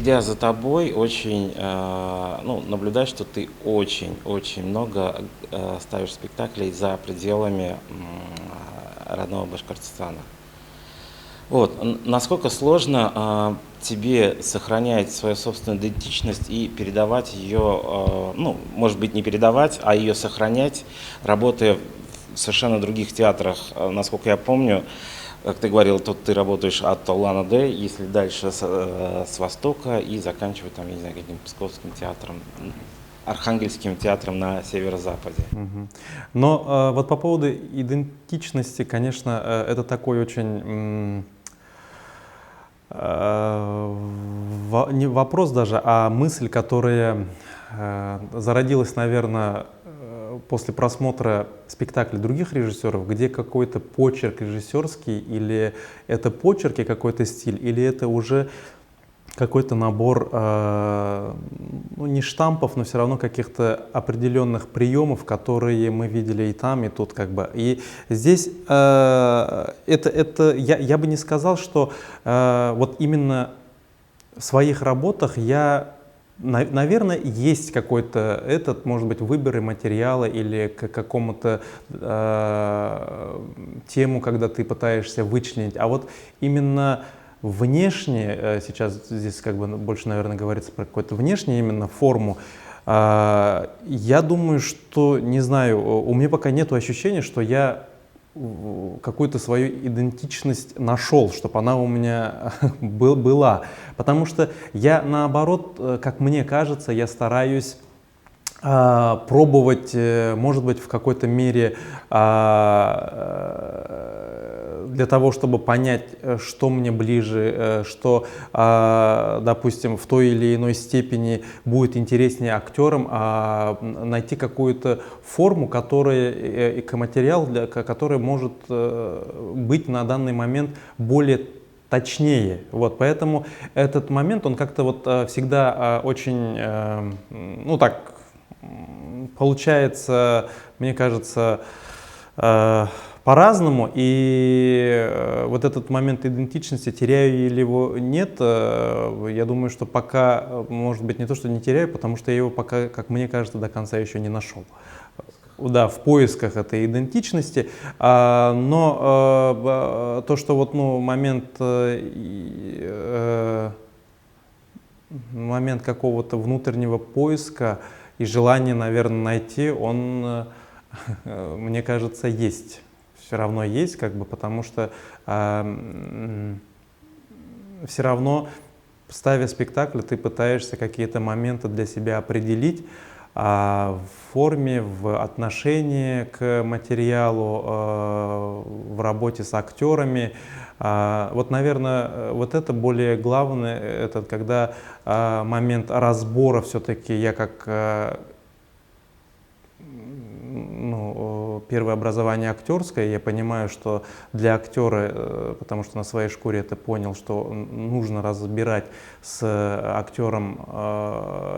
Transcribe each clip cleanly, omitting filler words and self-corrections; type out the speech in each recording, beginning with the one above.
следя за тобой, очень, ну, наблюдаю, что ты очень много ставишь спектаклей за пределами родного Башкортостана. Вот, насколько сложно тебе сохранять свою собственную идентичность и передавать ее, ну, может быть, не передавать, а ее сохранять, работая в совершенно других театрах. Насколько я помню, как ты говорил, тут ты работаешь от Улан-Удэ, если дальше с востока и заканчивая там, я не знаю, каким-то Псковским театром, Архангельским театром на северо-западе. Мгм. Но вот по поводу идентичности, конечно, это такой очень не вопрос даже, а мысль, которая зародилась, наверное, после просмотра спектаклей других режиссеров, где какой-то почерк режиссерский, или это почерки какой-то стиль, или это уже какой-то набор, ну, не штампов, но все равно каких-то определенных приемов, которые мы видели и там, и тут как бы. И здесь я бы не сказал, что вот именно в своих работах я, наверное, есть какой-то этот, может быть, выборы материала или к какому-то тему, когда ты пытаешься вычленить. А вот именно внешне, сейчас здесь как бы больше, наверное, говорится про какую-то внешнюю именно форму, я думаю, что, не знаю, у меня пока нет ощущения, что я какую-то свою идентичность нашел, чтобы она у меня была. Потому что я, наоборот, как мне кажется, я стараюсь пробовать, может быть, в какой-то мере для того, чтобы понять, что мне ближе, что, допустим, в той или иной степени будет интереснее актерам, найти какую-то форму, которая, материал, который может быть на данный момент более точнее. Вот, поэтому этот момент, он как-то вот всегда очень, ну так, получается, мне кажется, по-разному, и вот этот момент идентичности, теряю или его нет, я думаю, что пока, может быть, не то, что не теряю, потому что я его пока, как мне кажется, до конца еще не нашел. Да, в поисках этой идентичности, но то, что вот, ну, момент какого-то внутреннего поиска и желания, наверное, найти, он, мне кажется, есть. Все равно есть, как бы, потому что все равно, ставя спектакль, ты пытаешься какие-то моменты для себя определить в форме, в отношении к материалу, в работе с актерами. Вот, наверное, вот это более главное, это когда момент разбора все-таки я как ну, первое образование актерское, я понимаю, что для актера, потому что на своей шкуре это понял, что нужно разбирать с актером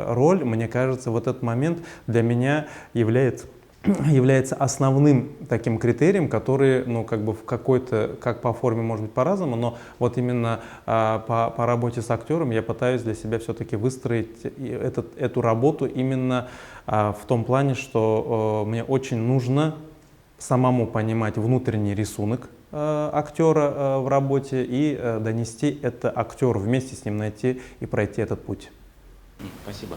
роль, мне кажется, вот этот момент для меня является основным таким критерием, который, ну, как бы в какой-то, как по форме может быть по-разному, но вот именно по работе с актером я пытаюсь для себя все-таки выстроить эту работу именно в том плане, что мне очень нужно самому понимать внутренний рисунок актера в работе и донести это актеру, вместе с ним найти и пройти этот путь. Спасибо.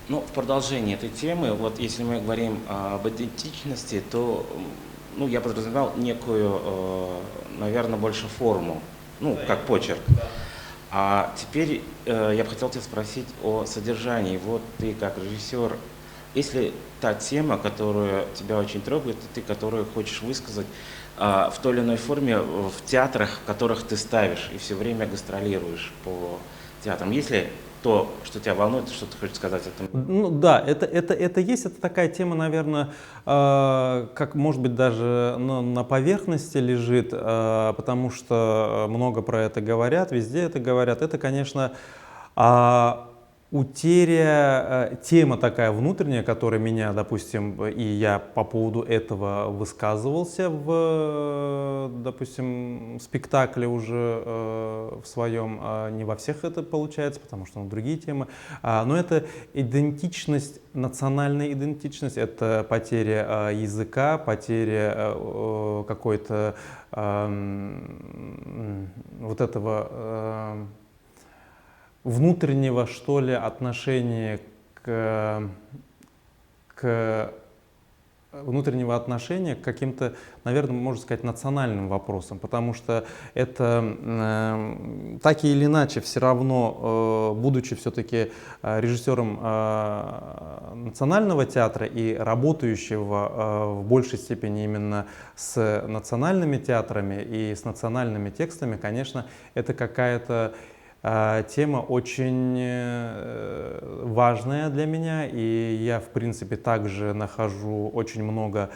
Ну, в продолжении этой темы, вот если мы говорим об идентичности, то, ну, я подразумевал некую, наверное, больше форму, ну, как почерк. А теперь я бы хотел тебя спросить о содержании. Вот ты как режиссер, если та тема, которая тебя очень трогает, и ты которую хочешь высказать в той или иной форме в театрах, в которых ты ставишь и все время гастролируешь по театрам, если то, что тебя волнует, что ты хочешь сказать о этом? Ну да, это есть, это такая тема, наверное, как, может быть, даже на поверхности лежит, потому что много про это говорят, везде это говорят. Это, конечно, утеря, тема такая внутренняя, которая меня, допустим, и я по поводу этого высказывался допустим, спектакле уже в своем, не во всех это получается, потому что другие темы, но это идентичность, национальная идентичность, это потеря языка, потеря какой-то вот этого внутреннего, что ли, отношения к внутреннего отношения к каким-то, наверное, можно сказать, национальным вопросам, потому что это так или иначе все равно, будучи все-таки режиссером национального театра и работающего в большей степени именно с национальными театрами и с национальными текстами, конечно, это какая-то тема очень важная для меня, и я, в принципе, также нахожу очень много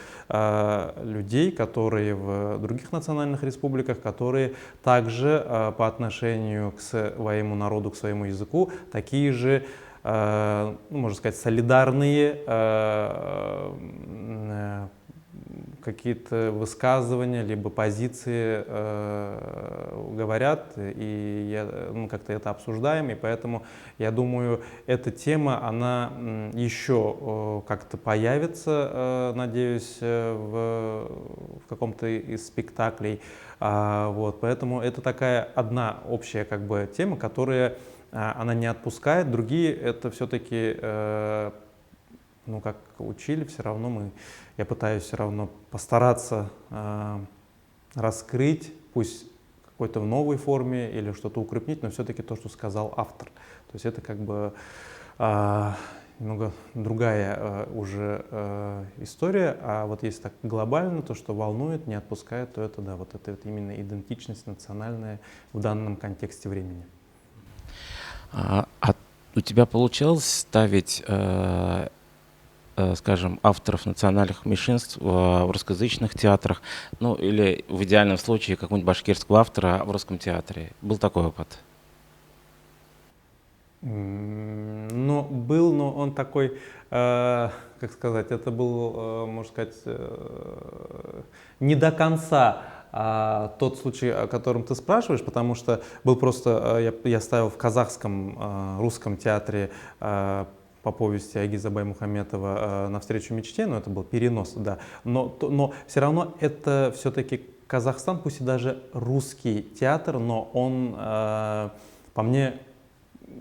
людей, которые в других национальных республиках, которые также по отношению к своему народу, к своему языку, такие же, можно сказать, солидарные какие-то высказывания, либо позиции говорят, и как-то это обсуждаем, и поэтому я думаю, эта тема, она еще как-то появится, надеюсь, в каком-то из спектаклей. Вот, поэтому это такая одна общая как бы тема, которая она не отпускает, другие это все-таки как учили, все равно я пытаюсь все равно постараться раскрыть, пусть в какой-то новой форме или что-то укрепить, но все-таки то, что сказал автор. То есть это как бы немного другая уже история, а вот если так глобально, то, что волнует, не отпускает, то это, да, вот это именно идентичность национальная в данном контексте времени. А у тебя получалось ставить скажем, авторов национальных меньшинств в русскоязычных театрах, ну или в идеальном случае какого-нибудь башкирского автора в русском театре? Был такой опыт? Ну, был, но он такой, как сказать, это был, можно сказать, не до конца тот случай, о котором ты спрашиваешь, потому что был просто, я ставил в казахском русском театре по повести Айгиза Баймухаметова «Навстречу мечте», но это был перенос, да. Но все равно это все-таки Казахстан, пусть и даже русский театр, но он, по мне,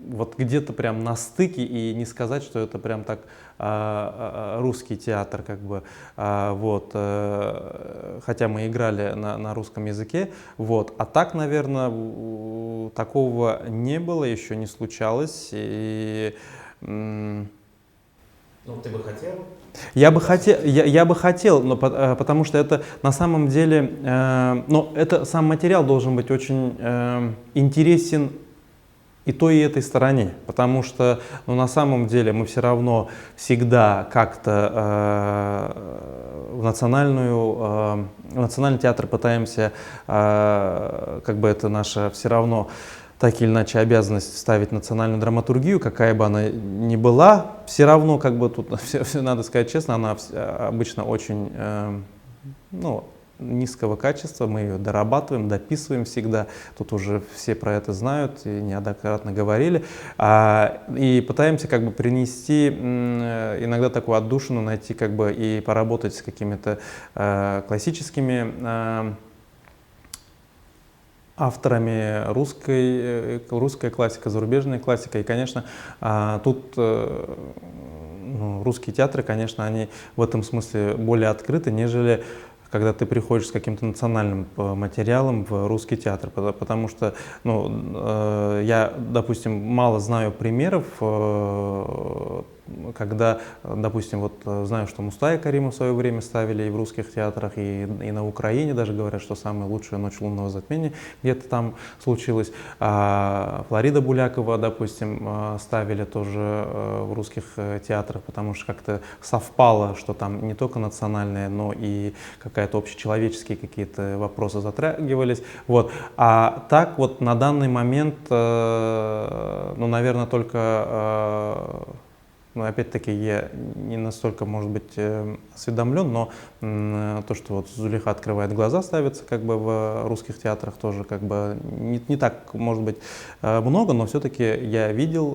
вот где-то прям на стыке, и не сказать, что это прям так русский театр, как бы, вот, хотя мы играли на русском языке, вот, а так, наверное, такого не было, еще не случалось, и ну, ты бы хотел? Я бы хотел, но потому что это на самом деле, но это сам материал должен быть очень интересен и той, и этой стороне, потому что на самом деле мы все равно всегда как-то в национальный театр пытаемся, как бы это наша все равно так или иначе обязанность вставить национальную драматургию, какая бы она ни была, все равно, как бы тут, надо сказать честно, она обычно очень низкого качества, мы ее дорабатываем, дописываем всегда, тут уже все про это знают и неоднократно говорили, и пытаемся как бы принести иногда такую отдушину, найти как бы и поработать с какими-то классическими авторами русская классика, зарубежная классика. И, конечно, тут русские театры, конечно, они в этом смысле более открыты, нежели когда ты приходишь с каким-то национальным материалом в русский театр. Потому что я, допустим, мало знаю примеров когда, допустим, вот знаю, что Мустая Карима в свое время ставили и в русских театрах, и на Украине даже говорят, что самая лучшая ночь лунного затмения где-то там случилась. А Флорида Булякова, допустим, ставили тоже в русских театрах, потому что как-то совпало, что там не только национальные, но и какая-то общечеловеческие какие-то вопросы затрагивались. Вот. А так вот на данный момент, ну, наверное, только, ну, опять-таки, я не настолько, может быть, осведомлен, но то, что вот «Зулейха открывает глаза» ставится как бы в русских театрах, тоже как бы не так, может быть, много, но все-таки я видел,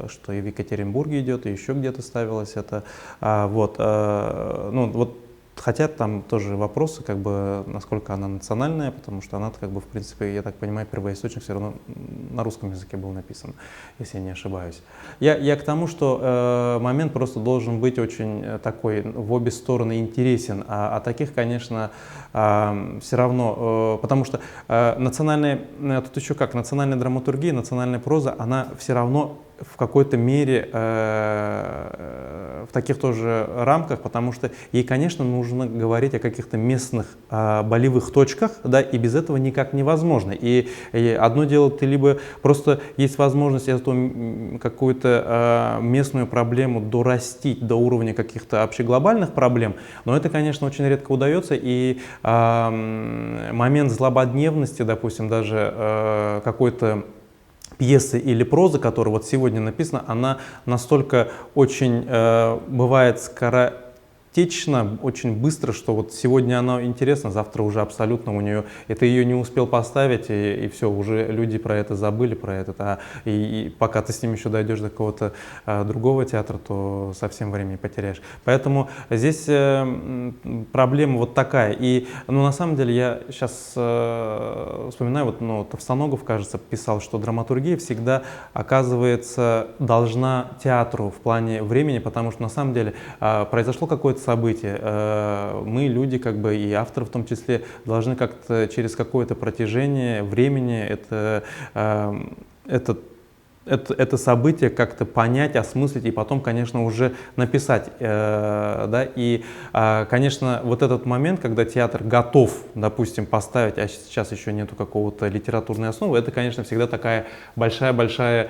что и в Екатеринбурге идет, и еще где-то ставилось это. Вот, ну, вот. Хотя там тоже вопросы, как бы, насколько она национальная, потому что она, как бы, в принципе, я так понимаю, первоисточник все равно на русском языке был написан, если я не ошибаюсь. Я к тому, что момент просто должен быть очень такой в обе стороны интересен, а таких, конечно, все равно, потому что национальная, тут еще как, национальная драматургия, национальная проза, она все равно в какой-то мере в таких тоже рамках, потому что ей, конечно, нужно говорить о каких-то местных болевых точках, да, и без этого никак невозможно. И одно дело, ты либо просто есть возможность эту какую-то местную проблему дорастить до уровня каких-то общеглобальных проблем, но это, конечно, очень редко удается, и момент злободневности, допустим, даже какой-то пьесы или прозы, которая вот сегодня написана, она настолько очень бывает скоротечно, очень быстро, что вот сегодня она интересна, завтра уже абсолютно у нее, и ты ее не успел поставить, и все, уже люди про это забыли, про это, и пока ты с ним еще дойдешь до какого-то другого театра, то совсем времени потеряешь. Поэтому здесь проблема вот такая. И, ну, на самом деле, я сейчас вспоминаю, вот, ну, Товстоногов, кажется, писал, что драматургия всегда, оказывается, должна театру в плане времени, потому что, на самом деле, произошло какое-то событие, мы, люди, как бы, и авторы в том числе, должны как-то через какое-то протяжение времени это событие как-то понять, осмыслить и потом, конечно, уже написать. Да? И, конечно, вот этот момент, когда театр готов, допустим, поставить, а сейчас еще нету какого-то литературной основы, это, конечно, всегда такая большая-большая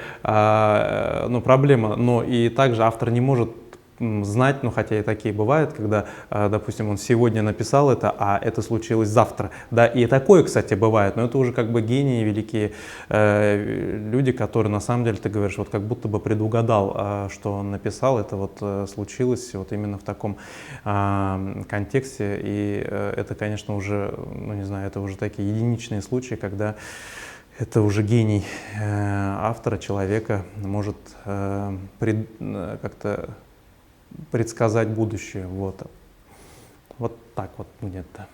ну, проблема. Но и также автор не может знать, ну, хотя и такие бывают, когда, допустим, он сегодня написал это, а это случилось завтра, да, и такое, кстати, бывает, но это уже как бы гении, великие люди, которые, на самом деле, ты говоришь, вот как будто бы предугадал, что он написал, это вот случилось вот именно в таком контексте, и это, конечно, уже, ну, не знаю, это уже такие единичные случаи, когда это уже гений автора, человека может как-то предсказать будущее. Вот, вот так вот где-то.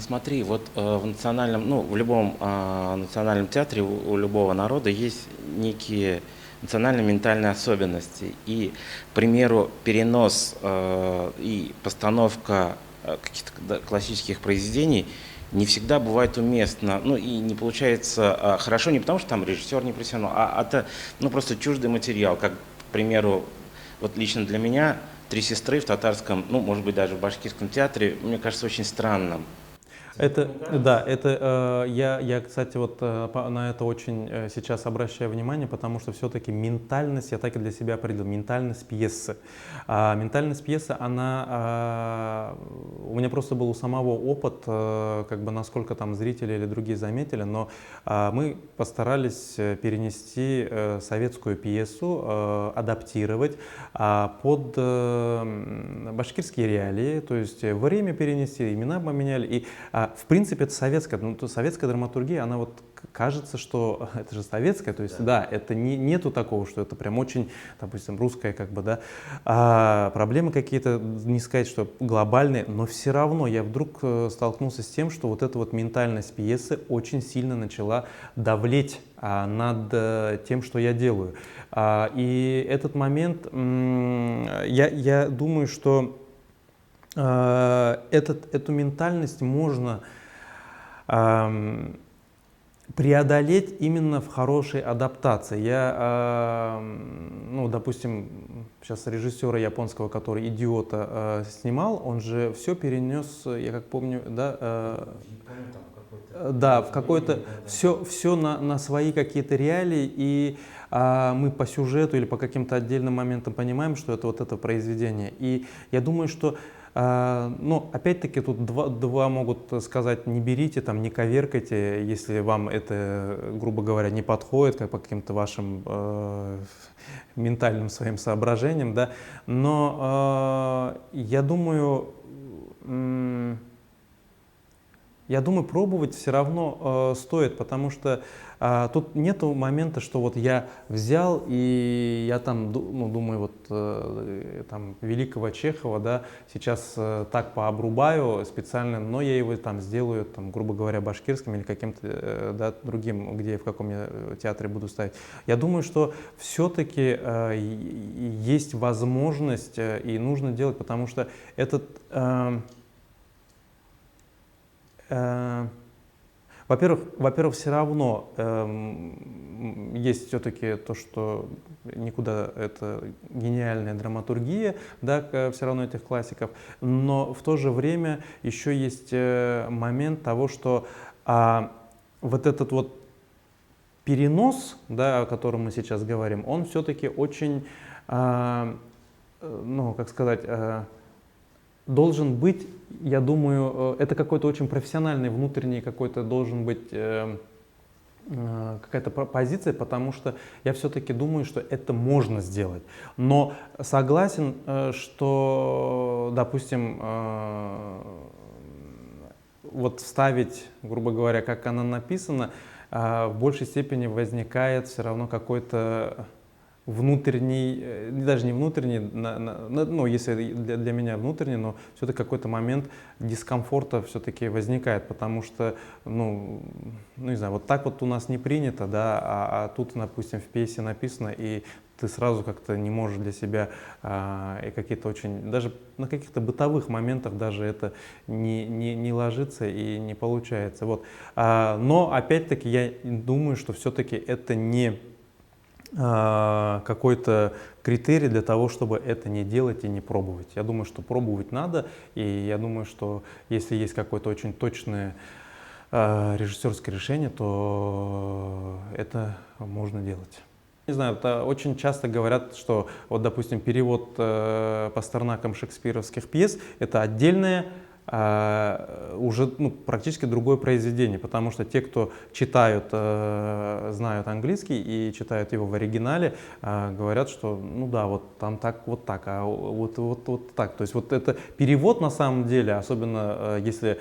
Смотри, вот в национальном, ну, в любом национальном театре у любого народа есть некие национально-ментальные особенности. И, к примеру, перенос и постановка каких-то классических произведений не всегда бывает уместно, ну и не получается хорошо не потому, что там режиссер не профессионал, а это, ну, просто чуждый материал, как, к примеру, вот лично для меня «Три сестры» в татарском, ну, может быть, даже в башкирском театре, мне кажется, очень странным. Это, да, это я, кстати, вот на это очень сейчас обращаю внимание, потому что все-таки ментальность, я так и для себя определил, ментальность пьесы. Ментальность пьесы, она, у меня просто был у самого опыт, как бы насколько там зрители или другие заметили, но мы постарались перенести советскую пьесу, адаптировать под башкирские реалии, то есть время перенести, имена поменяли, и в принципе, это советская, ну, советская драматургия, она вот кажется, что это же советская, то есть, да, это нету такого, что это прям очень, допустим, русская, как бы, да, проблемы какие-то, не сказать, что глобальные, но все равно я вдруг столкнулся с тем, что вот эта вот ментальность пьесы очень сильно начала давлеть над тем, что я делаю. И этот момент, я думаю, что эту ментальность можно преодолеть именно в хорошей адаптации. Ну, допустим, сейчас режиссера японского, который «Идиота» снимал, он же все перенес, я как помню, да, да, в какой-то, все на свои какие-то реалии, и мы по сюжету или по каким-то отдельным моментам понимаем, что это вот это произведение. И я думаю, что ну, опять-таки, тут два могут сказать: не берите, там, не коверкайте, если вам это, грубо говоря, не подходит, как по каким-то вашим ментальным своим соображениям, да. Но я думаю, пробовать все равно стоит, потому что тут нету момента, что вот я взял и я там, ну, думаю, вот там великого Чехова, да, сейчас так пообрубаю специально, но я его там сделаю, там, грубо говоря, башкирским или каким-то да, другим, где в каком я театре буду ставить. Я думаю, что все-таки есть возможность и нужно делать, потому что этот во-первых, все равно есть все-таки то, что никуда это гениальная драматургия, да, все равно этих классиков, но в то же время еще есть момент того, что вот этот вот перенос, да, о котором мы сейчас говорим, он все-таки очень, ну, как сказать, должен быть, я думаю, это какой-то очень профессиональный внутренний какой-то должен быть какая-то позиция, потому что я все-таки думаю, что это можно сделать. Но согласен, что, допустим, вот вставить, грубо говоря, как она написана, в большей степени возникает все равно какой-то внутренний, даже не внутренний, ну, если для меня внутренний, но все-таки какой-то момент дискомфорта все-таки возникает, потому что, ну, не знаю, вот так вот у нас не принято, да, а тут, допустим, в пьесе написано, и ты сразу как-то не можешь для себя и какие-то очень, даже на каких-то бытовых моментах даже это не ложится и не получается. Вот. Но опять-таки я думаю, что все-таки это не какой-то критерий для того, чтобы это не делать и не пробовать. Я думаю, что пробовать надо, и я думаю, что если есть какое-то очень точное режиссерское решение, то это можно делать. Не знаю, это очень часто говорят, что вот, допустим, перевод Пастернаком шекспировских пьес — это отдельное уже ну, практически другое произведение, потому что те, кто читают, знают английский и читают его в оригинале, говорят, что ну да, вот там так, а вот так. То есть вот это перевод на самом деле, особенно если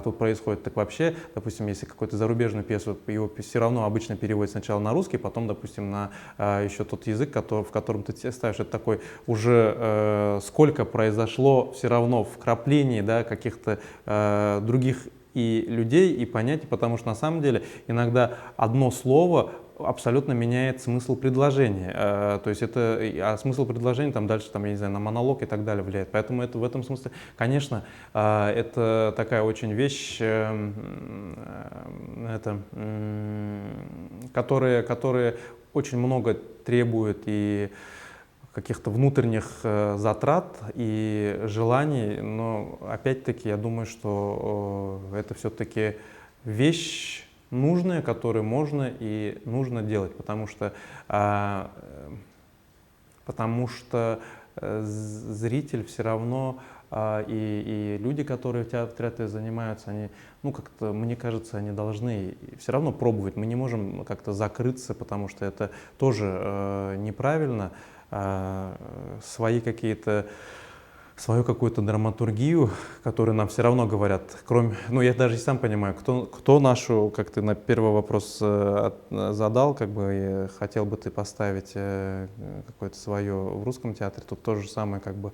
тут происходит так вообще, допустим, если какую-то зарубежную пьесу, его все равно обычно переводят сначала на русский, потом, допустим, на еще тот язык, в котором ты ставишь, это такой уже сколько произошло все равно вкраплений, да, каких-то других и людей, и понятий, потому что на самом деле иногда одно слово абсолютно меняет смысл предложения. То есть это, смысл предложения там дальше, там, я не знаю, на монолог и так далее влияет. Поэтому это в этом смысле, конечно, это такая очень вещь, которая очень много требует и каких-то внутренних затрат и желаний, но опять-таки я думаю, что это все-таки вещь нужная, которую можно и нужно делать, потому что зритель все равно и люди, которые в театре занимаются, они, ну, как-то, мне кажется, они должны все равно пробовать. Мы не можем как-то закрыться, потому что это тоже неправильно. Свою какую-то драматургию, которую нам все равно говорят, кроме, ну я даже и сам понимаю, кто нашу, как ты на первый вопрос задал, как бы хотел бы ты поставить какое-то свое в русском театре, тут то же самое, как бы,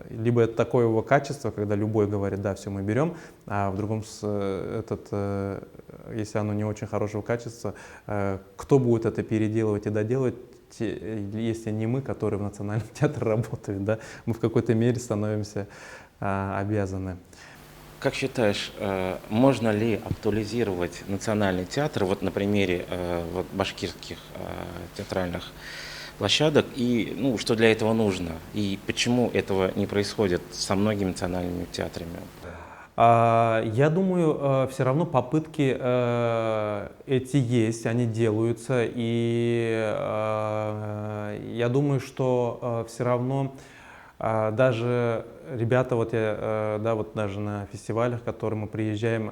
либо это такое его качество, когда любой говорит, да, все мы берем, а в другом, если оно не очень хорошего качества, кто будет это переделывать и доделывать, если не мы, которые в Национальном театре работают, да, мы в какой-то мере становимся обязаны. Как считаешь, можно ли актуализировать национальный театр вот на примере вот башкирских театральных площадок и ну, что для этого нужно и почему этого не происходит со многими национальными театрами? Я думаю, все равно попытки эти есть, они делаются, и я думаю, что все равно даже ребята, вот я, да, вот даже на фестивалях, к которым мы приезжаем,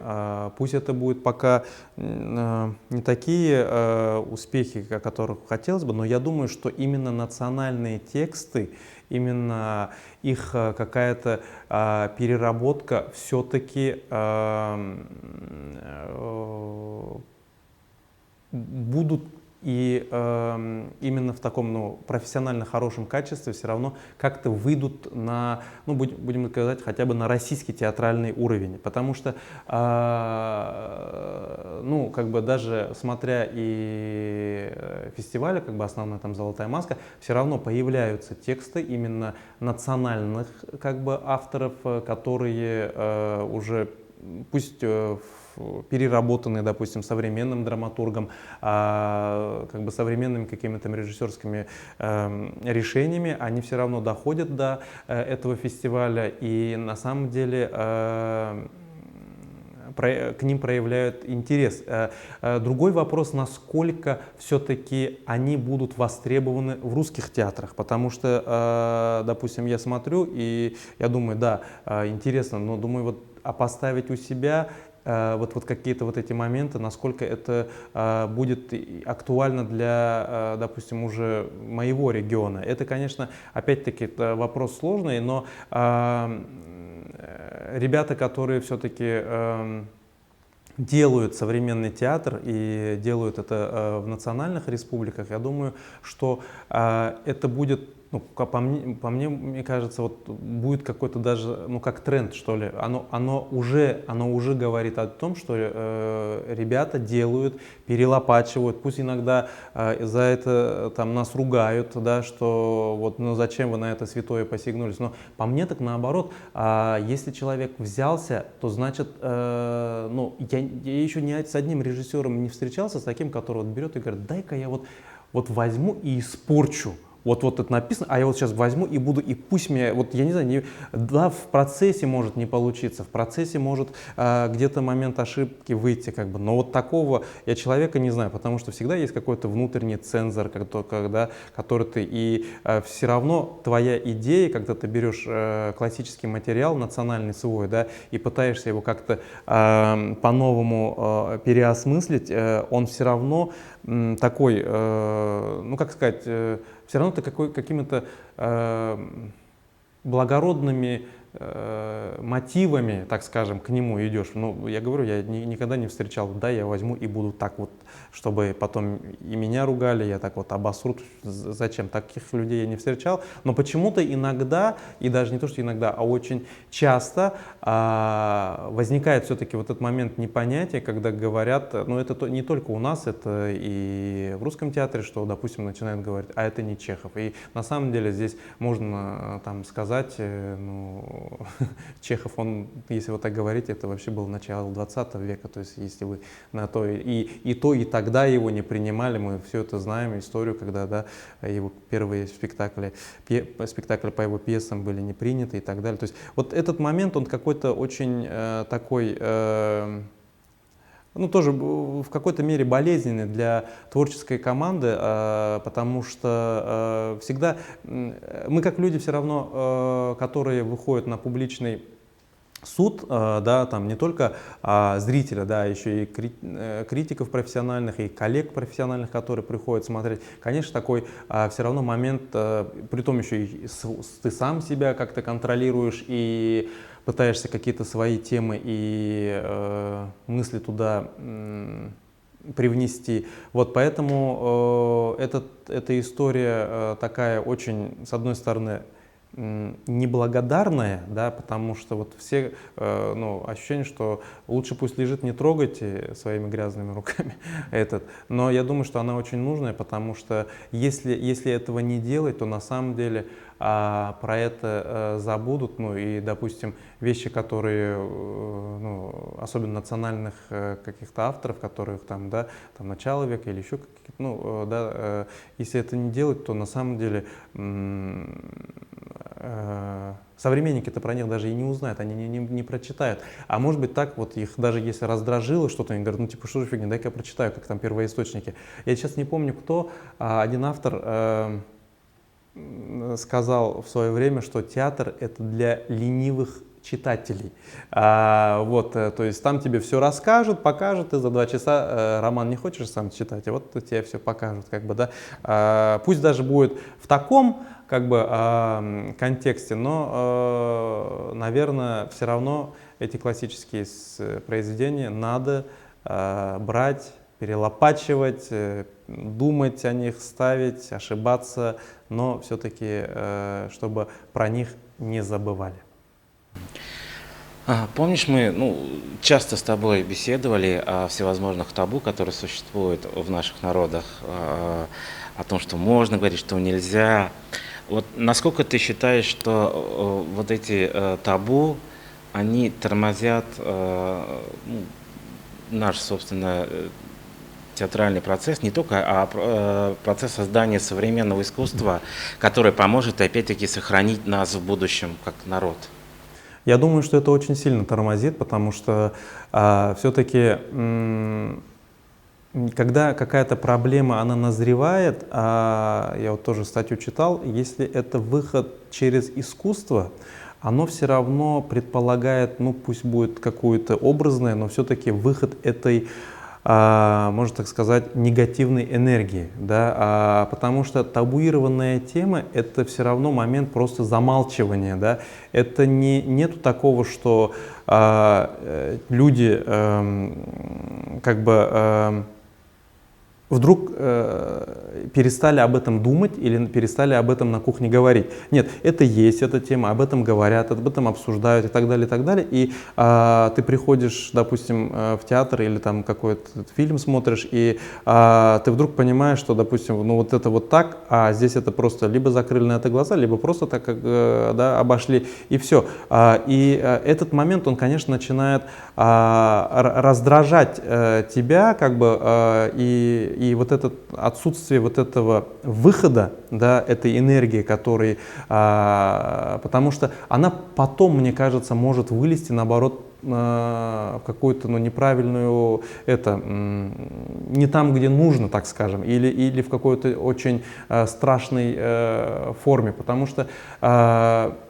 пусть это будет пока не такие успехи, о которых хотелось бы, но я думаю, что именно национальные тексты, именно их какая-то переработка все-таки будут и именно в таком ну, профессионально хорошем качестве все равно как-то выйдут на, ну, будем сказать, хотя бы на российский театральный уровень. Потому что, ну, как бы даже смотря и фестивали, как бы основная там «Золотая маска», все равно появляются тексты именно национальных как бы авторов, которые уже пусть переработанные, допустим, современным драматургом, как бы современными какими-то режиссерскими решениями, они все равно доходят до этого фестиваля и на самом деле к ним проявляют интерес. Другой вопрос, насколько все-таки они будут востребованы в русских театрах, потому что, допустим, я смотрю и я думаю, да, интересно, но думаю, вот поставить у себя вот какие-то вот эти моменты, насколько это будет актуально для, допустим, уже моего региона. Это, конечно, опять-таки вопрос сложный, но ребята, которые все-таки делают современный театр и делают это в национальных республиках, я думаю, что это будет, ну, по мне кажется, вот будет какой-то даже, ну, как тренд, что ли. Оно уже говорит о том, что ребята делают, перелопачивают, пусть иногда за это там нас ругают, да, что вот, ну, зачем вы на это святое посягнулись. Но по мне так наоборот, если человек взялся, то значит, ну, я еще ни с одним режиссером не встречался, с таким, который вот берет и говорит, дай-ка я вот возьму и испорчу. Вот это написано, а я вот сейчас возьму и буду, и пусть мне, вот я не знаю, да, в процессе может не получиться, в процессе может где-то момент ошибки выйти, как бы, но вот такого я человека не знаю, потому что всегда есть какой-то внутренний цензор, который ты, и все равно твоя идея, когда ты берешь классический материал, национальный свой, да, и пытаешься его как-то по-новому переосмыслить, он все равно такой, ну как сказать, все равно ты какими-то благородными мотивами, так скажем, к нему идешь. Ну, я говорю, я никогда не встречал, да, я возьму и буду так вот, чтобы потом и меня ругали, я так вот обосрут. Зачем? Таких людей я не встречал. Но почему-то иногда, и даже не то, что иногда, а очень часто возникает все-таки вот этот момент непонятия, когда говорят, ну, это не только у нас, это и в русском театре, что, допустим, начинают говорить, а это не Чехов. И на самом деле здесь можно там сказать, ну, Чехов, он, если вот так говорить, это вообще было начало 20 века, то есть если вы на то и тогда его не принимали, мы все это знаем, историю, когда, да, его первые спектакли по его пьесам были не приняты и так далее. То есть вот этот момент, он какой-то очень такой, ну, тоже в какой-то мере болезненный для творческой команды, потому что всегда мы как люди все равно, которые выходят на публичный суд, да, там не только зрителя, да, еще и критиков профессиональных, и коллег профессиональных, которые приходят смотреть. Конечно, такой все равно момент, притом еще и ты сам себя как-то контролируешь и пытаешься какие-то свои темы и мысли туда привнести. Вот поэтому эта история такая очень, с одной стороны, неблагодарная, да, потому что вот все, ну, ощущение, что лучше пусть лежит, не трогайте своими грязными руками этот, но я думаю, что она очень нужная, потому что если этого не делать, то на самом деле про это забудут, ну и, допустим, вещи, которые, ну, особенно национальных каких-то авторов, которых там, да, там начало века или еще какие-то, ну, да, если это не делать, то на самом деле современники-то про них даже и не узнают, они не прочитают. А может быть так, вот их даже если раздражило что-то, они говорят, ну типа, что за фигня, дай-ка я прочитаю, как там первоисточники. Я сейчас не помню кто, один автор сказал в свое время, что театр — это для ленивых читателей. То есть там тебе все расскажут, покажут, ты за 2 часа роман не хочешь сам читать, а вот тебе все покажут, как бы, да. Пусть даже будет в таком, как бы, контексте, но, наверное, все равно эти классические произведения надо брать, перелопачивать, думать о них, ставить, ошибаться, но все-таки, чтобы про них не забывали. Помнишь, мы часто с тобой беседовали о всевозможных табу, которые существуют в наших народах, о том, что можно говорить, что нельзя. Вот насколько ты считаешь, что вот эти табу, они тормозят наш, собственно, театральный процесс, не только, а процесс создания современного искусства, который поможет, опять-таки, сохранить нас в будущем как народ? Я думаю, что это очень сильно тормозит, потому что все-таки, когда какая-то проблема, она назревает, я вот тоже статью читал, если это выход через искусство, оно все равно предполагает, ну пусть будет какое-то образное, но все-таки выход этой, можно так сказать, негативной энергии, да, потому что табуированная тема — это все равно момент просто замалчивания, да, это нету такого, что люди как бы вдруг перестали об этом думать или перестали об этом на кухне говорить. Нет, это есть эта тема, об этом говорят, об этом обсуждают и так далее, и так далее. И ты приходишь, допустим, в театр или там какой-то фильм смотришь, и ты вдруг понимаешь, что, допустим, ну вот это вот так, а здесь это просто либо закрыли на это глаза, либо просто так, да, обошли, и все. И этот момент, он, конечно, начинает раздражать тебя, как бы, и вот это отсутствие вот этого выхода, да, этой энергии, который, потому что она потом, мне кажется, может вылезти, наоборот, в какую-то, ну, неправильную, не там, где нужно, так скажем, или в какой-то очень страшной форме, потому что,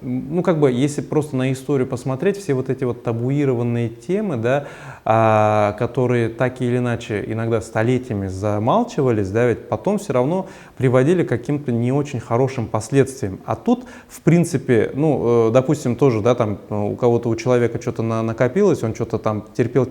ну, как бы, если просто на историю посмотреть, все вот эти вот табуированные темы, да, которые так или иначе иногда столетиями замалчивались, да, ведь потом все равно приводили к каким-то не очень хорошим последствиям. А тут, в принципе, ну, допустим, тоже, да, там у кого-то, у человека что-то накопилось, он что-то там терпел,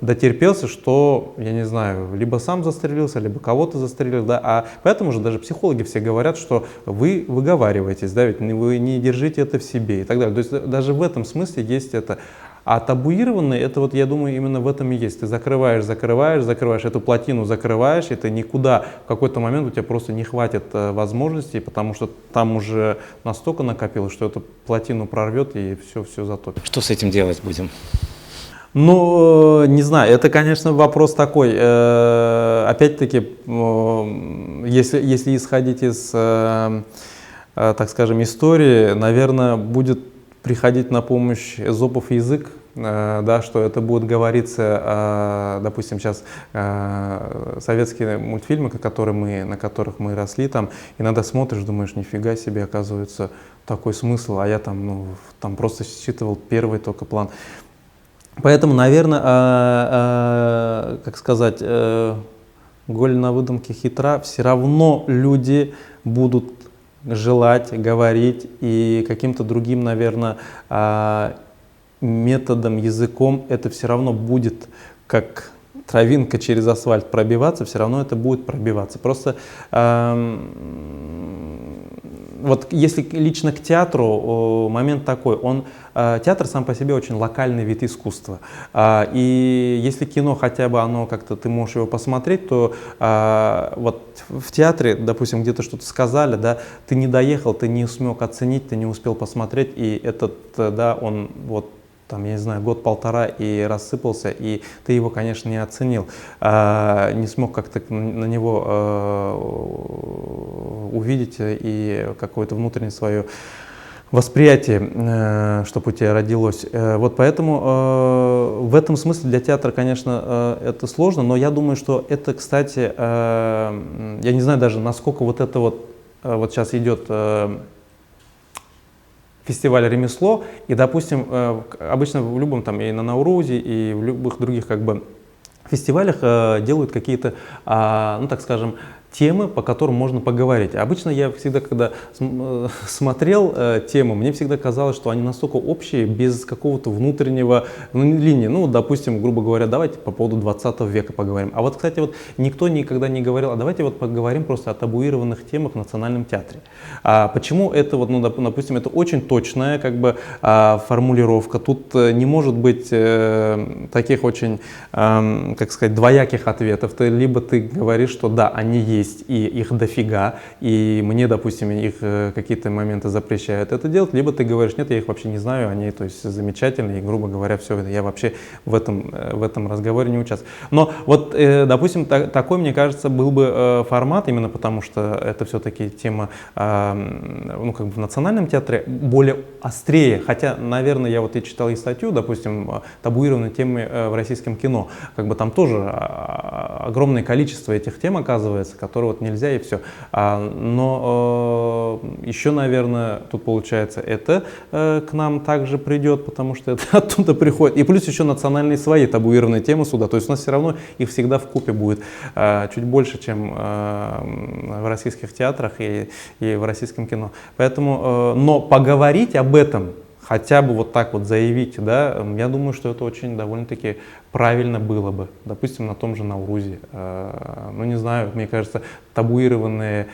дотерпелся, что, я не знаю, либо сам застрелился, либо кого-то застрелил, да, а поэтому же даже психологи все говорят, что вы выговариваетесь, да, ведь вы не держите это в себе и так далее. То есть даже в этом смысле есть это. А табуированный, это вот, я думаю, именно в этом и есть. Ты закрываешь эту плотину, закрываешь, и ты никуда, в какой-то момент у тебя просто не хватит возможностей, потому что там уже настолько накопилось, что эту плотину прорвет и все затопит. Что с этим делать будем? Ну, не знаю, это, конечно, вопрос такой. Опять-таки, если исходить из, так скажем, истории, наверное, будет приходить на помощь эзопов язык, да, что это будет говориться, допустим, сейчас советские мультфильмы, на которых мы росли, там иногда смотришь, думаешь, нифига себе, оказывается, такой смысл, а я там, ну, там просто считывал первый только план. Поэтому, наверное, как сказать, голь на выдумке хитра, все равно люди будут желать, говорить, и каким-то другим, наверное, методом, языком это все равно будет, как травинка через асфальт, пробиваться, все равно это будет пробиваться. Просто вот если лично к театру, момент такой, театр сам по себе очень локальный вид искусства. И если кино хотя бы оно как-то, ты можешь его посмотреть, то вот в театре, допустим, где-то что-то сказали, да, ты не доехал, ты не смог оценить, ты не успел посмотреть, и этот, да, он вот там, я не знаю, год-полтора и рассыпался, и ты его, конечно, не оценил, не смог как-то на него увидеть и какое-то внутреннее свое восприятие, чтобы у тебя родилось. Вот поэтому в этом смысле для театра, конечно, это сложно, но я думаю, что это, кстати, я не знаю даже, насколько вот это вот сейчас идет фестиваль «Ремесло», и, допустим, обычно в любом там и на Nauruzi, и в любых других как бы фестивалях делают какие-то, ну так скажем, темы, по которым можно поговорить. Обычно я всегда, когда смотрел темы, мне всегда казалось, что они настолько общие, без какого-то внутреннего линии. Ну, допустим, грубо говоря, давайте по поводу 20 века поговорим. А вот, кстати, вот никто никогда не говорил, а давайте вот поговорим просто о табуированных темах в Национальном театре. Почему это, вот, ну, допустим, это очень точная как бы формулировка. Тут не может быть таких очень, как сказать, двояких ответов. Либо ты говоришь, что да, они есть, и их дофига, и мне, допустим, их какие-то моменты запрещают это делать, либо ты говоришь, нет, я их вообще не знаю, они, то есть, замечательные, и, грубо говоря, все это, я вообще в этом разговоре не участвую. Но вот, допустим, такой, мне кажется, был бы формат, именно потому что это все-таки тема, ну, как бы в Национальном театре более острее, хотя, наверное, я вот и читал и статью, допустим, табуированные темы в российском кино, как бы там тоже огромное количество этих тем оказывается, которые вот нельзя и все. Но еще, наверное, тут получается это к нам также придет, потому что это оттуда приходит. И плюс еще национальные свои табуированные темы сюда. То есть у нас все равно их всегда в купе будет чуть больше, чем в российских театрах и в российском кино. Поэтому, но поговорить об этом, хотя бы вот так вот заявить, да, я думаю, что это очень довольно-таки правильно было бы. Допустим, на том же Nauruzi. Ну, не знаю, мне кажется, табуированные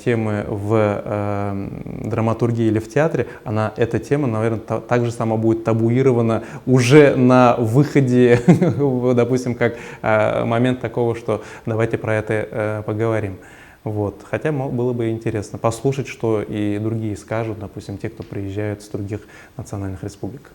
темы в драматургии или в театре, эта тема, наверное, так же сама будет табуирована уже на выходе, допустим, как момент такого, что давайте про это поговорим. Вот. Хотя было бы интересно послушать, что и другие скажут, допустим, те, кто приезжают с других национальных республик.